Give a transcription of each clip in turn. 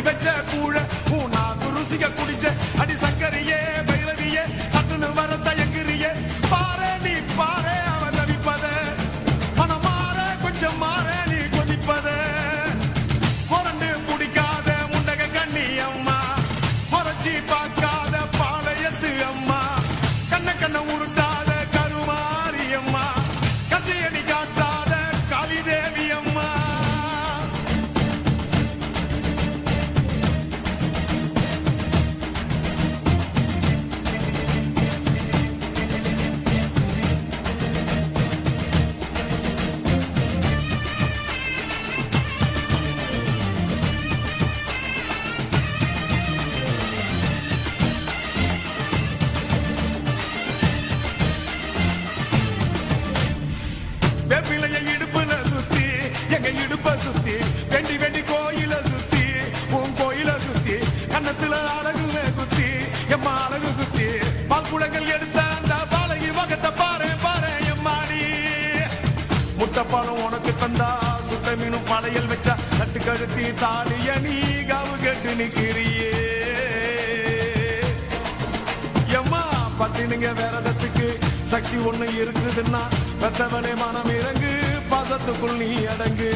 வச்ச கூழ மூணாவது ருசிக குடிச்ச அடி சங்கரியே பைரவியே சட்டுன்னு வர தயங்குறியே பாரு நீ பாரு அவன் தவிப்பத மனம் மாற கொஞ்சம் மாற நீ கொதிப்பத முரண்டு முடிக்காத முண்டக கண்ணி அம்மா முறைச்சி பார்க்காத பாளையத்து அம்மா கண்ண கண்ண உருட்டாத கருமாரி அம்மா கத்தியடி காட்டாத காளிதேவி அம்மா வெப்பிலைய இடுப்புல சுத்தி எங்க இடுப்ப சுத்தி வெண்டி வெண்டி கோயில சுத்தி உன் கோயில சுத்தி கண்ணத்துல அழகுவே குத்தி எம்மா அழகு குத்தி பாக்குளங்கள் எடுத்த அந்த பாலகி வகத்தை பாரு பாரு எம்மாடி முட்டைப்பாலம் உனக்கு தந்தா சுட்ட மீனும் படையல் வச்சா தட்டு கழுத்தி தாலிய நீ காவு கேட்டு நிக்கிறியே எம்மா பத்தினுங்க விரதத்துக்கு சக்தி ஒண்ணு இருக்குதுன்னா பெத்தவனே மனம் இறங்கு பாசத்துக்குள் நீ அடங்கு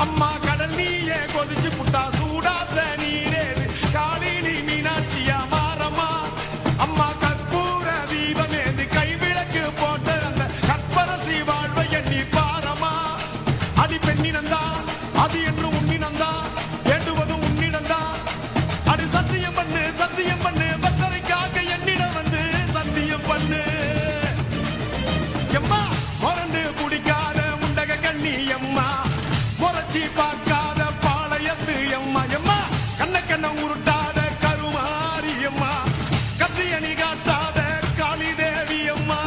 அம்மா கடல் நீயே கொதிச்சு புட்டா சூடாத நீரே காளி நீ மீனாட்சியா மாறம்மா அம்மா கற்பூர தீபமேந்து கைவிளக்கு போட்ட அந்த கற்பரசி வாழ்வை எண்ணி பாரம்மா அடி பெண்ணினந்தா அது என்று உன்னினந்தா வேண்டுவதும் உன்னிடந்தா அது சத்தியம் பண்ணு பத்தரைக்காக என்னிடம் வந்து சத்தியம் பண்ணு எம்மா முரண்டு குடிக்காத முண்டக கண்ணி எம்மா முறைச்சி பார்க்காத பாளையத்து எம்மா எம்மா கண்ண கண்ண உருட்டாத கருமாரி எம்மா கத்தியணி காட்டாத காளிதேவி அம்மா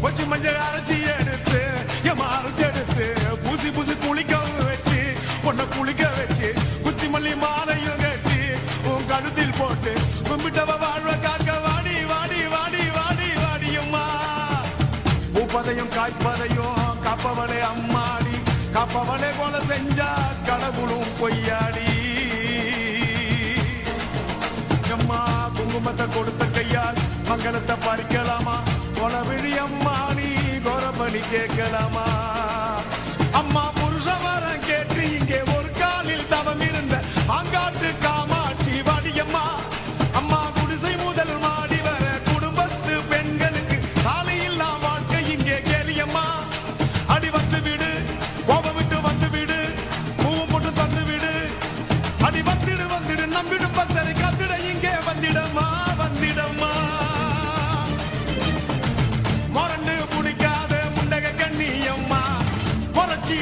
வச்சு மஞ்சள் அரைச்சி எடுத்து எம்மா அரைச்சி எடுத்து பூசி பூசி குளிக்க வச்சு பொண்ணை குளிக்க வச்சு குச்சி மல்லி மாலையும் கட்டி உன் கழுத்தில் போட்டு கும்பிட்டவ வாழ்வ காக்க வாடி வாடி வாடி வாடி வாடியம்மா பூப்பதையும் காய்ப்பதையும் காப்பவளே அம்மாடி காப்பவளே போல செஞ்சா கடவுளும் பொய்யாடி எம்மா குங்குமத்தை கொடுத்த கையால் மங்களத்தை பறிக்கலாமா கொலவிழி அம்மா நீ கோரபலி கேட்கலாமா அம்மா புருஷ வரம் கேட்டு இங்கே ஒரு காலில் தவம் இருந்த மாங்காட்டு காமாட்சி வாடியம்மா அம்மா குடிசை முதல் மாடி வர குடும்பத்து பெண்களுக்கு சாலையில்லா வாழ்க்கை இங்கே கேலியம்மா அடி வந்து விடு கோபம் விட்டு வந்து விடு பூவும் போட்டு தந்து விடு அடி வந்துடு நம்பிடும் பத்தரை கத்திட இங்கே வந்திடம்மா வந்திடம்மா முரண்டு புடிக்காத முண்டக கண்ணி அம்மா முறைச்சி